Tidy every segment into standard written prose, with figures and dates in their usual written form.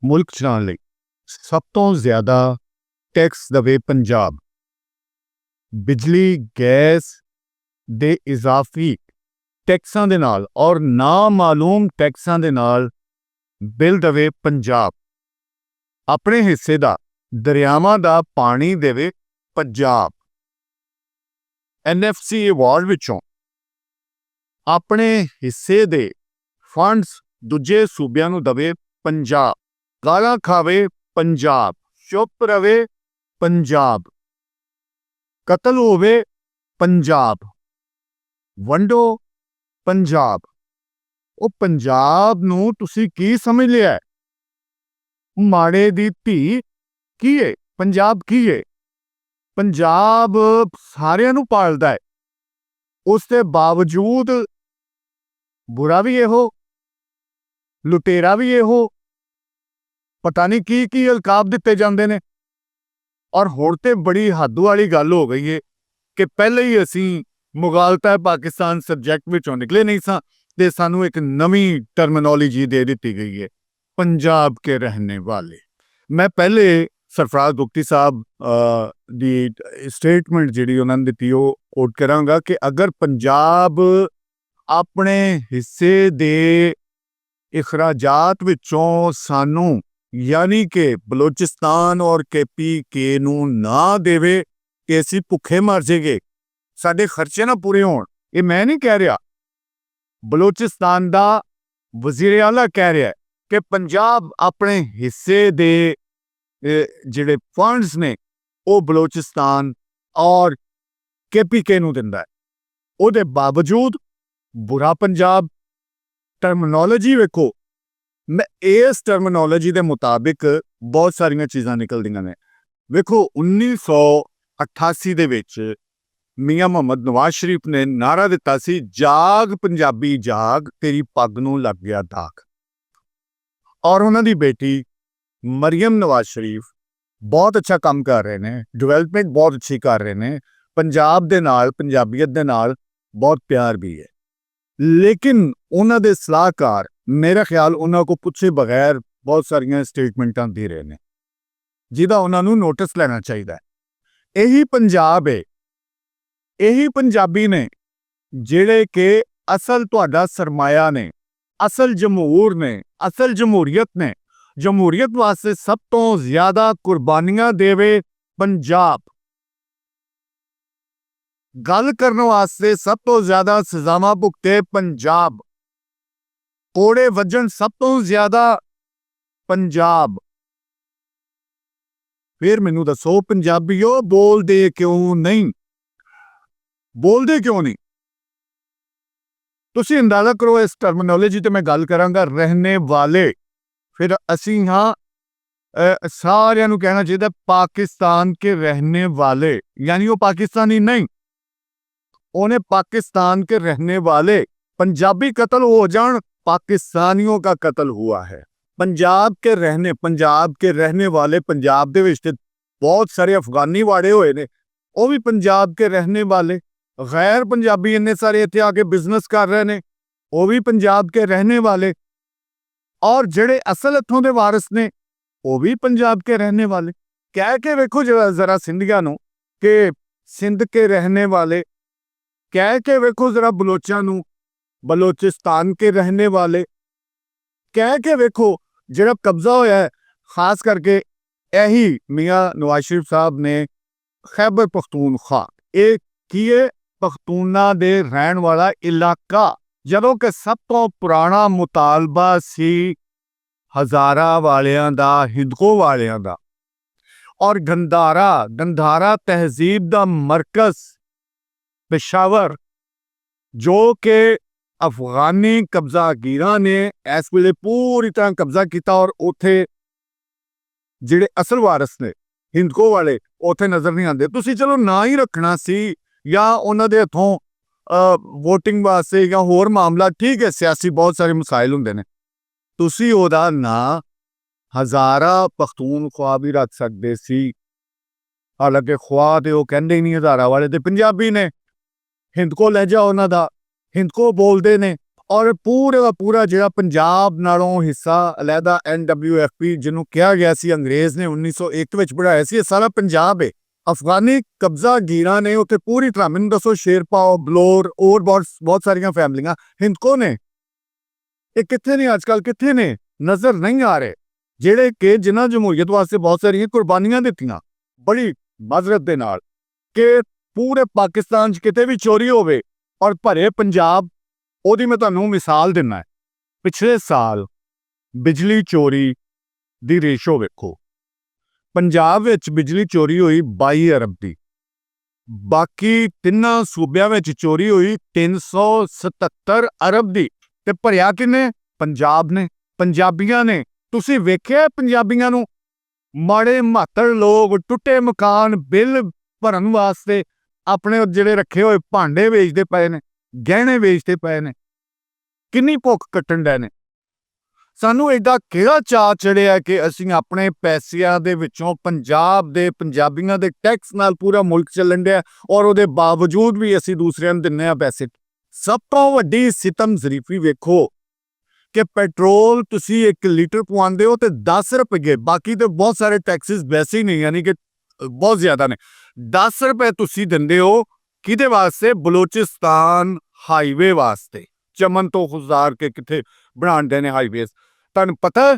ਮੁਲਕ ਚਲਾਉਣ ਲਈ ਸਭ ਤੋਂ ਜ਼ਿਆਦਾ ਟੈਕਸ ਦਵੇ ਪੰਜਾਬ। ਬਿਜਲੀ ਗੈਸ ਦੇ ਇਜ਼ਾਫੀ ਟੈਕਸਾਂ ਦੇ ਨਾਲ ਔਰ ਨਾਮਾਲੂਮ ਟੈਕਸਾਂ ਦੇ ਨਾਲ ਬਿੱਲ ਦਵੇ ਪੰਜਾਬ। ਆਪਣੇ ਹਿੱਸੇ ਦਾ ਦਰਿਆਵਾਂ ਦਾ ਪਾਣੀ ਦੇਵੇ ਪੰਜਾਬ। NFC ਅਵਾਰਡ ਵਿੱਚੋਂ ਆਪਣੇ ਹਿੱਸੇ ਦੇ ਫੰਡਸ ਦੂਜੇ ਸੂਬਿਆਂ ਨੂੰ ਦਵੇ ਪੰਜਾਬ। ਗਾਲਾਂ ਖਾਵੇ ਪੰਜਾਬ, ਚੁੱਪ ਰਵੇ ਪੰਜਾਬ, ਕਤਲ ਹੋਵੇ ਪੰਜਾਬ, ਵੰਡੋ ਪੰਜਾਬ। ਉਹ ਪੰਜਾਬ ਨੂੰ ਤੁਸੀਂ ਕੀ ਸਮਝ ਲਿਆ ਹੈ? ਮਾੜੇ ਦੀ ਧੀ ਕੀ ਹੈ? ਪੰਜਾਬ ਕੀ ਹੈ? ਪੰਜਾਬ ਸਾਰਿਆਂ ਨੂੰ ਪਾਲਦਾ ਹੈ। ਉਸ ਦੇ ਬਾਵਜੂਦ ਬੁਰਾ ਵੀ ਇਹੋ, ਲੁਟੇਰਾ ਵੀ ਇਹੋ, ਪਤਾ ਨਹੀਂ ਕੀ ਕੀ ਅਲਕਾਬ ਦਿੱਤੇ ਜਾਂਦੇ ਨੇ। ਔਰ ਹੁਣ ਤੇ ਬੜੀ ਹੱਦ ਵਾਲੀ ਗੱਲ ਹੋ ਗਈ ਹੈ ਕਿ ਪਹਿਲੇ ਹੀ ਅਸੀਂ ਮੁਗਾਲਤਾ ਪਾਕਿਸਤਾਨ ਸਬਜੈਕਟ ਵਿੱਚੋਂ ਨਿਕਲੇ ਨਹੀਂ ਸਾਂ ਤੇ ਸਾਨੂੰ ਇੱਕ ਨਵੀਂ ਟਰਮੀਨੋਲੋਜੀ ਦੇ ਦਿੱਤੀ ਗਈ ਹੈ, ਪੰਜਾਬ ਕੇ ਰਹਿਣੇ ਵਾਲੇ। ਮੈਂ ਪਹਿਲੇ ਸਰਫਰਾਜ਼ ਦੁਗਤੀ ਸਾਹਿਬ ਦੀ ਸਟੇਟਮੈਂਟ ਜਿਹੜੀ ਉਹਨਾਂ ਨੇ ਦਿੱਤੀ ਉਹ ਕੋਟ ਕਰਾਂਗਾ ਕਿ ਅਗਰ ਪੰਜਾਬ ਆਪਣੇ ਹਿੱਸੇ ਦੇ ਇਖਰਾਜਾਤ ਵਿੱਚੋਂ ਸਾਨੂੰ ਯਾਨੀ ਕਿ ਬਲੋਚਿਸਤਾਨ ਔਰ KPK ਨੂੰ ਨਾ ਦੇਵੇ ਕਿ ਅਸੀਂ ਭੁੱਖੇ ਮਰ ਜਾਈਏ, ਸਾਡੇ ਖਰਚੇ ਨਾ ਪੂਰੇ ਹੋਣ। ਇਹ ਮੈਂ ਨਹੀਂ ਕਹਿ ਰਿਹਾ, ਬਲੋਚਿਸਤਾਨ ਦਾ ਵਜ਼ੀਰ ਆਲਾ ਕਹਿ ਰਿਹਾ ਕਿ ਪੰਜਾਬ ਆਪਣੇ ਹਿੱਸੇ ਦੇ ਜਿਹੜੇ ਫੰਡਸ ਨੇ ਉਹ ਬਲੋਚਿਸਤਾਨ ਔਰ KPK ਨੂੰ ਦਿੰਦਾ ਹੈ। ਉਹਦੇ ਬਾਵਜੂਦ ਬੁਰਾ ਪੰਜਾਬ। ਟਰਮੀਨੋਲੋਜੀ ਵੇਖੋ, ਮੈਂ ਇਸ ਟਰਮੀਨੋਲੋਜੀ ਦੇ ਮੁਤਾਬਿਕ ਬਹੁਤ ਸਾਰੀਆਂ ਚੀਜ਼ਾਂ ਨਿਕਲਦੀਆਂ ਨੇ। ਵੇਖੋ 1988 ਦੇ ਵਿੱਚ ਮੀਆਂ ਮੁਹੰਮਦ ਨਵਾਜ਼ ਸ਼ਰੀਫ ਨੇ ਨਾਰਾ ਦਿੱਤਾ ਸੀ, ਜਾਗ ਪੰਜਾਬੀ ਜਾਗ, ਤੇਰੀ ਪੱਗ ਨੂੰ ਲੱਗ ਗਿਆ ਦਾਗ। ਔਰ ਉਹਨਾਂ ਦੀ ਬੇਟੀ ਮਰੀਮ ਨਵਾਜ਼ ਸ਼ਰੀਫ ਬਹੁਤ ਅੱਛਾ ਕੰਮ ਕਰ ਰਹੇ ਨੇ, ਡਿਵੈਲਪਮੈਂਟ ਬਹੁਤ ਅੱਛੀ ਕਰ ਰਹੇ ਨੇ, ਪੰਜਾਬ ਦੇ ਨਾਲ ਪੰਜਾਬੀਅਤ ਦੇ ਨਾਲ ਬਹੁਤ ਪਿਆਰ ਵੀ ਹੈ। ਲੇਕਿਨ ਉਹਨਾਂ ਦੇ ਸਲਾਹਕਾਰ ਮੇਰਾ ਖਿਆਲ ਉਹਨਾਂ ਕੋ ਪੁੱਛੇ ਬਗੈਰ ਬਹੁਤ ਸਾਰੀਆਂ ਸਟੇਟਮੈਂਟਾਂ ਦੇ ਰਹੇ ਨੇ, ਜਿਹਦਾ ਉਹਨਾਂ ਨੂੰ ਨੋਟਿਸ ਲੈਣਾ ਚਾਹੀਦਾ ਹੈ। ਇਹੀ ਪੰਜਾਬ ਹੈ, ਇਹੀ ਪੰਜਾਬੀ ਨੇ ਜਿਹੜੇ ਕਿ ਅਸਲ ਤੁਹਾਡਾ ਸਰਮਾਇਆ ਨੇ, ਅਸਲ ਜਮਹੂਰ ਨੇ, ਅਸਲ ਜਮਹੂਰੀਅਤ ਨੇ। ਜਮਹੂਰੀਅਤ ਵਾਸਤੇ ਸਭ ਤੋਂ ਜ਼ਿਆਦਾ ਕੁਰਬਾਨੀਆਂ ਦੇਵੇ ਪੰਜਾਬ। ਗੱਲ ਕਰਨ ਵਾਸਤੇ ਸਭ ਤੋਂ ਜ਼ਿਆਦਾ ਸਜ਼ਾਵਾਂ ਭੁਗਤੇ ਪੰਜਾਬ। ਕੋੜੇ ਵੱਜਣ ਸਭ ਤੋਂ ਜ਼ਿਆਦਾ ਪੰਜਾਬ। ਫਿਰ ਮੈਨੂੰ ਦੱਸੋ ਪੰਜਾਬੀਓ, ਬੋਲਦੇ ਕਿਉਂ ਨਹੀਂ? ਬੋਲਦੇ ਕਿਉਂ ਨਹੀਂ? ਤੁਸੀਂ ਅੰਦਾਜ਼ਾ ਕਰੋ। ਇਸ ਟਰਮੀਨੋਲੋਜੀ ਤੇ ਮੈਂ ਗੱਲ ਕਰਾਂਗਾ ਰਹਿਣੇ ਵਾਲੇ। ਫਿਰ ਅਸੀਂ ਹਾਂ ਸਾਰਿਆਂ ਨੂੰ ਕਹਿਣਾ ਚਾਹੀਦਾ ਪਾਕਿਸਤਾਨ ਕੇ ਰਹਿਣੇ ਵਾਲੇ, ਯਾਨੀ ਉਹ ਪਾਕਿਸਤਾਨੀ ਨਹੀਂ, ਉਹਨੇ ਪਾਕਿस्तान के रहने वाले। पंजाबी कत्ल हो जान, पाकिस्तानियों का कत्ल हुआ है। पंजाब के रहने वाले, पंजाब ਦੇ ਵਿੱਚ ਬਹੁਤ ਸਾਰੇ ਅਫਗਾਨੀ ਵਾੜੇ ਹੋਏ ਨੇ, ਉਹ ਵੀ ਪੰਜਾਬ ਕੇ ਰਹਿਣੇ ਵਾਲੇ। ਗੈਰ ਪੰਜਾਬੀ ਇੰਨੇ ਸਾਰੇ ਇੱਥੇ ਆ ਕੇ ਬਿਜ਼ਨਸ ਕਰ ਰਹੇ ਨੇ, ਉਹ ਵੀ ਪੰਜਾਬ ਕੇ ਰਹਿਣੇ ਵਾਲੇ। ਔਰ ਜਿਹੜੇ ਅਸਲ ਇੱਥੋਂ ਦੇ ਵਾਰਿਸ ਨੇ ਉਹ ਵੀ ਪੰਜਾਬ ਕੇ ਰਹਿਣੇ ਵਾਲੇ। ਕਹਿ ਕੇ ਵੇਖੋ ਜ਼ਰਾ ਸਿੰਧੀਆਂ ਨੂੰ ਕਿ ਸਿੰਧ ਕੇ ਰਹਿਣੇ ਵਾਲੇ, ਕਹਿ ਕੇ ਵੇਖੋ ਜ਼ਰਾ ਬਲੋਚਾਂ ਨੂੰ ਬਲੋਚਿਸਤਾਨ ਕੇ ਰਹਿਣੇ ਵਾਲੇ, ਕਹਿ ਕੇ ਵੇਖੋ ਜਿਹੜਾ ਕਬਜ਼ਾ ਹੋਇਆ ਹੈ ਖਾਸ ਕਰਕੇ ਇਹੀ ਮੀਆਂ ਨਵਾਜ਼ ਸ਼ਰੀਫ ਸਾਹਿਬ ਨੇ ਖੈਬਰ ਪਖਤੂਨਖਵਾ, ਇਹ ਕੀ ਹੈ? ਪਖਤੂਨਾ ਦੇ ਰਹਿਣ ਵਾਲਾ ਇਲਾਕਾ। ਜਦੋਂ ਕਿ ਸਭ ਤੋਂ ਪੁਰਾਣਾ ਮੁਤਾਲਬਾ ਸੀ ਹਜ਼ਾਰਾ ਵਾਲਿਆਂ ਦਾ, ਹਿੰਦਕੋ ਵਾਲਿਆਂ ਦਾ। ਔਰ ਗੰਧਾਰਾ ਤਹਿਜ਼ੀਬ ਦਾ ਮਰਕਜ਼ पेशावर, जो कि अफगानी कब्जागीरां ने इस वेले पूरी तरह कब्जा किया और उत्थे जिहड़े असल वारिस ने हिंदको वाले उत्थे नज़र नहीं आते। तुसी चलो ना ही रखना सी या उन्हां दे हथों वोटिंग वास्ते या होर मामला, ठीक है, सियासी बहुत सारे मसाइल हुंदे ने, तुसी ओहदा ना हज़ारा पख्तूनख्वा भी रख सकदे सी। हालांकि ख्वा ते ओह कहंदे ही नहीं, हज़ारा वाले ते पंजाबी ने, हिंदको लहजा उन्हां दा, हिंदको बोलते ने। ਔਰ ਪੂਰੇ ਦਾ ਪੂਰਾ ਜਿਹੜਾ ਪੰਜਾਬ ਨਾਲੋਂ ਹਿੱਸਾ ਅਲੱਗਾ NWFP ਜਿਹਨੂੰ ਕਿਹਾ ਗਿਆ ਸੀ, ਅੰਗਰੇਜ਼ ਨੇ 1901 ਵਿੱਚ ਬਣਾਇਆ ਸੀ, ਇਹ ਸਾਰਾ ਪੰਜਾਬ ਹੈ। ਅਫਗਾਨੀ ਕਬਜ਼ਾ ਗੀਰਾਂ ਨੇ ਉੱਥੇ ਪੂਰੀ ਤਰ੍ਹਾਂ, ਮੈਨੂੰ ਦੱਸੋ, ਸ਼ੇਰਪਾਓ, ਬਲੋਰ, ਹੋਰ ਬਹੁਤ ਸਾਰੀਆਂ ਫੈਮਲੀਆਂ ਹਿੰਦਕੋ ਨੇ, ਇਹ ਕਿੱਥੇ ਨੇ ਅੱਜ ਕੱਲ੍ਹ, ਕਿੱਥੇ ਨੇ, ਨਜ਼ਰ ਨਹੀਂ ਆ ਰਹੇ, ਜਿਹੜੇ ਕਿ ਜਿਨ੍ਹਾਂ ਜਮਹੂਰੀਅਤ ਵਾਸਤੇ ਬਹੁਤ ਸਾਰੀਆਂ ਕੁਰਬਾਨੀਆਂ ਦਿੱਤੀਆਂ ਬੜੀ ਮਾਜ਼ਰਤ ਦੇ ਨਾਲ, ਕਿ ਪੂਰੇ ਪਾਕਿਸਤਾਨ 'ਚ ਕਿਤੇ ਵੀ ਚੋਰੀ ਹੋਵੇ ਔਰ ਭਰੇ ਪੰਜਾਬ। ਉਹਦੀ ਮੈਂ ਤੁਹਾਨੂੰ ਮਿਸਾਲ ਦਿੰਦਾ। ਪਿਛਲੇ ਸਾਲ ਬਿਜਲੀ ਚੋਰੀ ਦੀ ਰੇਸ਼ੋ ਵੇਖੋ, ਪੰਜਾਬ ਵਿੱਚ ਬਿਜਲੀ ਚੋਰੀ ਹੋਈ 22 ਅਰਬ ਦੀ, ਬਾਕੀ ਤਿੰਨਾਂ ਸੂਬਿਆਂ ਵਿੱਚ ਚੋਰੀ ਹੋਈ 377 ਅਰਬ ਦੀ, ਤੇ ਭਰਿਆ ਕਿਨੇ? ਪੰਜਾਬ ਨੇ, ਪੰਜਾਬੀਆਂ ਨੇ। ਤੁਸੀਂ ਵੇਖਿਆ ਪੰਜਾਬੀਆਂ ਨੂੰ? ਮਾੜੇ ਮਾਤੜ ਲੋਕ ਟੁੱਟੇ ਮਕਾਨ ਬਿੱਲ ਭਰਨ ਵਾਸਤੇ ਆਪਣੇ ਜਿਹੜੇ ਰੱਖੇ ਹੋਏ ਭਾਂਡੇ ਵੇਚਦੇ ਪਏ ਨੇ, ਗਹਿਣੇ ਵੇਚਦੇ ਪਏ ਨੇ, ਕਿੰਨੀ ਭੁੱਖ ਕੱਟਣ ਡਏ ਨੇ। ਸਾਨੂੰ ਐਡਾ ਕਿਹੜਾ ਚਾਅ ਚੜਿਆ ਕਿ ਅਸੀਂ ਆਪਣੇ ਪੈਸਿਆਂ ਦੇ ਵਿੱਚੋਂ ਪੰਜਾਬ ਦੇ ਪੰਜਾਬੀਆਂ ਦੇ ਟੈਕਸ ਨਾਲ ਪੂਰਾ ਮੁਲਕ ਚੱਲਣ ਡਿਆ, ਔਰ ਉਹਦੇ ਬਾਵਜੂਦ ਵੀ ਅਸੀਂ ਦੂਸਰਿਆਂ ਨੂੰ ਦਿੰਨੇ ਆ ਪੈਸੇ। ਸਭ ਤੋਂ ਵੱਡੀ ਸਿਤਮ ਜ਼ਰੀਫੀ ਵੇਖੋ ਕਿ ਪੈਟਰੋਲ ਤੁਸੀਂ 1 ਲੀਟਰ ਪਵਾਉਂਦੇ ਹੋ ਤੇ 10 ਰੁਪਏ, ਬਾਕੀ ਤੇ ਬਹੁਤ ਸਾਰੇ ਟੈਕਸਿਸ ਵੈਸੇ ਹੀ ਨਹੀਂ, ਯਾਨੀ ਕਿ ਬਹੁਤ ਜ਼ਿਆਦਾ ਨੇ। 10 ਰੁਪਏ ਤੁਸੀਂ ਦਿੰਦੇ ਹੋ ਕਿਹਦੇ ਵਾਸਤੇ? ਬਲੋਚਿਸਤਾਨ ਹਾਈਵੇ ਵਾਸਤੇ। ਚਮਨ ਤੋਂ ਗੁਜ਼ਾਰ ਕੇ ਕਿੱਥੇ ਬਣਾਉਂਦੇ ਨੇ ਹਾਈਵੇਜ਼। ਤੁਹਾਨੂੰ ਪਤਾ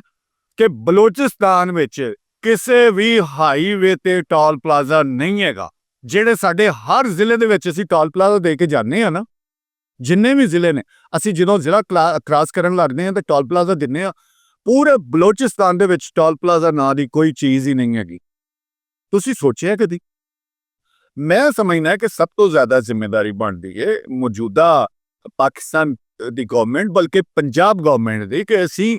ਕਿ ਬਲੋਚਿਸਤਾਨ ਵਿੱਚ ਕਿਸੇ ਵੀ ਹਾਈਵੇ ਤੇ ਟੋਲ ਪਲਾਜ਼ਾ ਨਹੀਂ ਹੈਗਾ। ਜਿਹੜੇ ਸਾਡੇ ਹਰ ਜ਼ਿਲ੍ਹੇ ਦੇ ਵਿੱਚ ਅਸੀਂ ਟੋਲ ਪਲਾਜ਼ਾ ਦੇ ਕੇ ਜਾਂਦੇ ਆ ਨਾ, ਜਿੰਨੇ ਵੀ ਜ਼ਿਲ੍ਹੇ ਨੇ, ਅਸੀਂ ਜਦੋਂ ਜ਼ਿਲ੍ਹਾ ਕ੍ਰਾਸ ਕਰਨ ਲੱਗਦੇ ਹਾਂ ਤਾਂ ਟੋਲ ਪਲਾਜ਼ਾ ਦਿੰਦੇ ਆ। ਪੂਰੇ ਬਲੋਚਿਸਤਾਨ ਦੇ ਵਿੱਚ ਟੋਲ ਪਲਾਜ਼ਾ ਨਾਂ ਦੀ ਕੋਈ ਚੀਜ਼ ਹੀ ਨਹੀਂ ਹੈਗੀ। ਤੁਸੀਂ ਸੋਚਿਆ ਕਦੀ? ਮੈਂ ਸਮਝਦਾ ਕਿ ਸਭ ਤੋਂ ਜ਼ਿਆਦਾ ਜ਼ਿੰਮੇਵਾਰੀ ਬਣਦੀ ਹੈ ਮੌਜੂਦਾ ਪਾਕਿਸਤਾਨ ਦੀ ਗਵਰਨਮੈਂਟ, ਬਲਕਿ ਪੰਜਾਬ ਗਵਰਨਮੈਂਟ ਦੀ, ਕਿ ਅਸੀਂ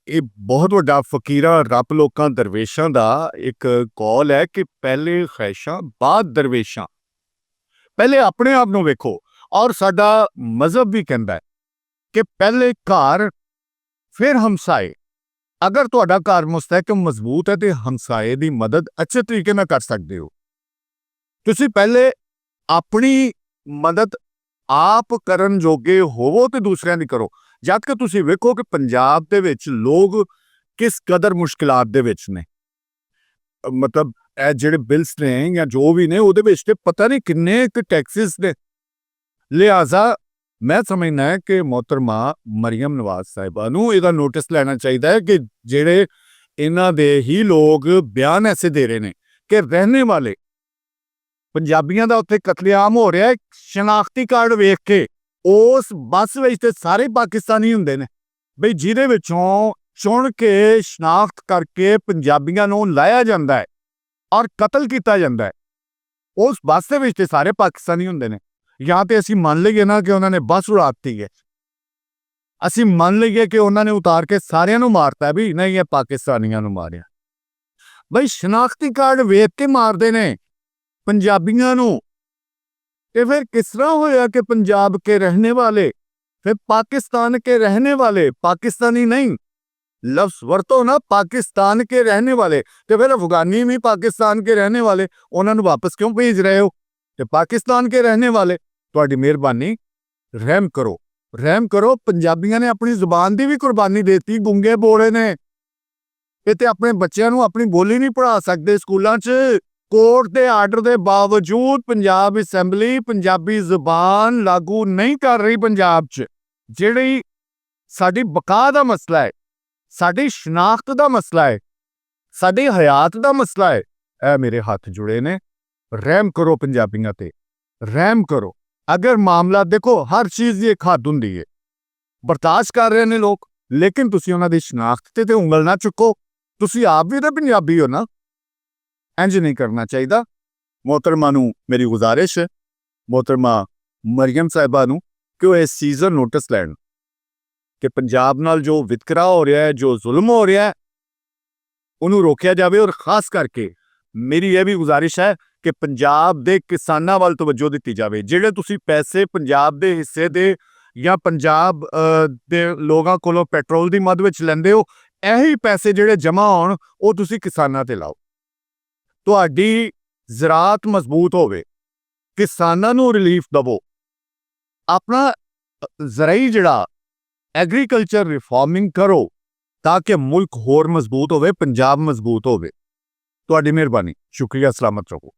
ਇਹ ਬਹੁਤ ਵੱਡਾ ਫਕੀਰਾਂ ਰੱਬ ਲੋਕਾਂ ਦਰਵੇਸ਼ਾਂ ਦਾ ਇੱਕ ਕੌਲ ਹੈ ਕਿ ਪਹਿਲੇ ਖੈਸ਼ਾਂ ਬਾਅਦ ਦਰਵੇਸ਼ਾਂ। ਪਹਿਲੇ ਆਪਣੇ ਆਪ ਨੂੰ ਵੇਖੋ, ਔਰ ਸਾਡਾ ਮਜ਼ਹਬ ਵੀ ਕਹਿੰਦਾ ਹੈ ਕਿ ਪਹਿਲੇ ਘਰ ਫਿਰ ਹਮਸਾਏ। ਅਗਰ ਤੁਹਾਡਾ ਘਰ ਮੁਸਤਹਿਕਮ ਮਜ਼ਬੂਤ ਹੈ ਤੇ ਹਮਸਾਏ ਦੀ ਮਦਦ ਅੱਛੇ ਤਰੀਕੇ ਨਾਲ ਕਰ ਸਕਦੇ ਹੋ। ਤੁਸੀਂ ਪਹਿਲੇ ਆਪਣੀ ਮਦਦ ਆਪ ਕਰਨ ਜੋਗੇ ਹੋਵੋ ਤੇ ਦੂਸਰਿਆਂ ਦੀ ਕਰੋ। ਜਦ ਕਿ ਤੁਸੀਂ ਵੇਖੋ ਕਿ ਪੰਜਾਬ ਦੇ ਵਿੱਚ ਲੋਕ ਕਿਸ ਕਦਰ ਮੁਸ਼ਕਿਲਾਤ ਦੇ ਵਿੱਚ ਨੇ। ਮਤਲਬ ਇਹ ਜਿਹੜੇ ਬਿਲਸ ਨੇ ਜਾਂ ਜੋ ਵੀ ਨੇ, ਉਹਦੇ ਵਿੱਚ ਤੇ ਪਤਾ ਨਹੀਂ ਕਿੰਨੇ ਕੁ ਟੈਕਸਿਸ ਨੇ। ਲਿਹਾਜ਼ਾ ਮੈਂ ਸਮਝਦਾ ਕਿ ਮੋਹਤਰਮਾ ਮਰੀਮ ਨਵਾਜ਼ ਸਾਹਿਬਾ ਨੂੰ ਇਹਦਾ ਨੋਟਿਸ ਲੈਣਾ ਚਾਹੀਦਾ ਹੈ ਕਿ ਜਿਹੜੇ ਇਹਨਾਂ ਦੇ ਹੀ ਲੋਕ ਬਿਆਨ ਐਸੇ ਦੇ ਰਹੇ ਨੇ ਕਿ ਰਹਿਣੇ ਵਾਲੇ ਪੰਜਾਬੀਆਂ ਦਾ ਉੱਥੇ ਕਤਲੇਆਮ ਹੋ ਰਿਹਾ ਹੈ। ਸ਼ਨਾਖਤੀ ਕਾਰਡ ਵੇਖ ਕੇ ਉਸ ਬੱਸ ਵਿੱਚ ਤੇ ਸਾਰੇ ਪਾਕਿਸਤਾਨੀ ਹੁੰਦੇ ਨੇ ਬਈ, ਜਿਹਦੇ ਵਿੱਚੋਂ ਚੁਣ ਕੇ ਸ਼ਨਾਖਤ ਕਰਕੇ ਪੰਜਾਬੀਆਂ ਨੂੰ ਲਾਇਆ ਜਾਂਦਾ ਹੈ ਔਰ ਕਤਲ ਕੀਤਾ ਜਾਂਦਾ ਹੈ। ਉਸ ਬੱਸ ਦੇ ਵਿੱਚ ਤੇ ਸਾਰੇ ਪਾਕਿਸਤਾਨੀ ਹੁੰਦੇ ਨੇ। ਜਾਂ ਤੇ ਅਸੀਂ ਮੰਨ ਲਈਏ ਨਾ ਕਿ ਉਹਨਾਂ ਨੇ ਬੱਸ ਉਡਾਤੀ ਹੈ, ਅਸੀਂ ਮੰਨ ਲਈਏ ਕਿ ਉਹਨਾਂ ਨੇ ਉਤਾਰ ਕੇ ਸਾਰਿਆਂ ਨੂੰ ਮਾਰਤਾ, ਵੀ ਨਹੀਂ ਇਹ ਪਾਕਿਸਤਾਨੀਆਂ ਨੂੰ ਮਾਰਿਆ। ਬਈ ਸ਼ਨਾਖਤੀ ਕਾਰਡ ਵੇਖ ਕੇ ਮਾਰਦੇ ਨੇ ਪੰਜਾਬੀਆਂ ਨੂੰ। ਤੇ ਫਿਰ ਕਿਸ ਤਰ੍ਹਾਂ ਹੋਇਆ ਕਿ ਪੰਜਾਬ ਕੇ ਰਹਿਣੇ ਵਾਲੇ ਫਿਰ ਪਾਕਿस्तान के रहने वाले, पाकिस्तानी नहीं लफ्ज वरतो ना, पाकिस्तान के रहने वाले, तो फिर अफगानी भी पाकिस्तान के रहने वाले, उन्होंने वापस क्यों भेज रहे हो? तो पाकिस्तान के रहने वाले, ਤੁਹਾਡੀ ਮਿਹਰਬਾਨੀ ਰਹਿਮ ਕਰੋ, ਰਹਿਮ ਕਰੋ। ਪੰਜਾਬੀਆਂ ਨੇ ਆਪਣੀ ਜ਼ੁਬਾਨ ਦੀ ਵੀ ਕੁਰਬਾਨੀ ਦੇਤੀ, ਗੁੰਗੇ ਬੋਲੇ ਨੇ। ਇਹ ਤੇ ਆਪਣੇ ਬੱਚਿਆਂ ਨੂੰ ਆਪਣੀ ਬੋਲੀ ਨਹੀਂ ਪੜ੍ਹਾ ਸਕਦੇ ਸਕੂਲਾਂ 'ਚ। ਕੋਰਟ ਦੇ ਆਰਡਰ ਦੇ ਬਾਵਜੂਦ ਪੰਜਾਬ ਅਸੈਂਬਲੀ ਪੰਜਾਬੀ ਜ਼ੁਬਾਨ ਲਾਗੂ ਨਹੀਂ ਕਰ ਰਹੀ ਪੰਜਾਬ 'ਚ। ਜਿਹੜੀ ਸਾਡੀ ਬਕਾ ਦਾ ਮਸਲਾ ਹੈ, ਸਾਡੀ ਸ਼ਨਾਖਤ ਦਾ ਮਸਲਾ ਹੈ, ਸਾਡੀ ਹਯਾਤ ਦਾ ਮਸਲਾ ਹੈ, ਇਹ ਮੇਰੇ ਹੱਥ ਜੁੜੇ ਨੇ। ਰਹਿਮ ਕਰੋ ਪੰਜਾਬੀਆਂ ਤੇ, ਰਹਿਮ ਕਰੋ। ਅਗਰ ਮਾਮਲਾ ਦੇਖੋ, ਹਰ ਚੀਜ਼ ਦੀ ਇੱਕ ਹੱਦ ਹੁੰਦੀ ਹੈ। ਬਰਦਾਸ਼ਤ ਕਰ ਰਹੇ ਨੇ ਲੋਕ, ਲੇਕਿਨ ਤੁਸੀਂ ਉਹਨਾਂ ਦੀ ਸ਼ਨਾਖਤ ਤੇ ਉਂਗਲ ਨਾ ਚੁੱਕੋ। ਤੁਸੀਂ ਆਪ ਵੀ ਤਾਂ ਪੰਜਾਬੀ ਹੋ ਨਾ, ਇੰਜ ਨਹੀਂ ਕਰਨਾ ਚਾਹੀਦਾ। ਮੋਹਤਰਮਾ ਨੂੰ ਮੇਰੀ ਗੁਜ਼ਾਰਿਸ਼ ਹੈ, ਮੋਹਤਰਮਾ ਮਰੀਮ ਸਾਹਿਬਾ ਨੂੰ, ਕਿ ਉਹ ਇਸ ਚੀਜ਼ ਦਾ ਨੋਟਿਸ ਲੈਣ ਕਿ ਪੰਜਾਬ ਨਾਲ ਜੋ ਵਿਤਕਰਾ ਹੋ ਰਿਹਾ ਹੈ, ਜੋ ਜ਼ੁਲਮ ਹੋ ਰਿਹਾ ਹੈ, ਉਹਨੂੰ ਰੋਕਿਆ ਜਾਵੇ। ਔਰ ਖਾਸ ਕਰਕੇ ਮੇਰੀ ਇਹ ਵੀ ਗੁਜ਼ਾਰਿਸ਼ ਹੈ ਕਿ ਪੰਜਾਬ ਦੇ ਕਿਸਾਨਾਂ ਵੱਲ ਤਵੱਜੋ ਦਿੱਤੀ ਜਾਵੇ। ਜਿਹੜੇ ਤੁਸੀਂ ਪੈਸੇ ਪੰਜਾਬ ਦੇ ਹਿੱਸੇ ਦੇ ਜਾਂ ਪੰਜਾਬ ਦੇ ਲੋਕਾਂ ਕੋਲੋਂ ਪੈਟਰੋਲ ਦੀ ਮਦ ਵਿੱਚ ਲੈਂਦੇ ਹੋ, ਇਹੀ ਪੈਸੇ ਜਿਹੜੇ ਜਮ੍ਹਾਂ ਹੋਣ ਉਹ ਤੁਸੀਂ ਕਿਸਾਨਾਂ ਤੇ ਲਾਓ। ਤੁਹਾਡੀ ਜ਼ਰਾਤ ਮਜ਼ਬੂਤ ਹੋਵੇ, ਕਿਸਾਨਾਂ ਨੂੰ ਰਿਲੀਫ ਦਵੋ। ਆਪਣਾ ਜ਼ਰਾਈ ਜਿਹੜਾ ਐਗਰੀਕਲਚਰ ਰਿਫਾਰਮਿੰਗ ਕਰੋ ਤਾਂ ਕਿ ਮੁਲਕ ਹੋਰ ਮਜ਼ਬੂਤ ਹੋਵੇ, ਪੰਜਾਬ ਮਜ਼ਬੂਤ ਹੋਵੇ। ਤੁਹਾਡੀ ਮਿਹਰਬਾਨੀ, ਸ਼ੁਕਰੀਆ, ਸਲਾਮਤ ਰਹੋ।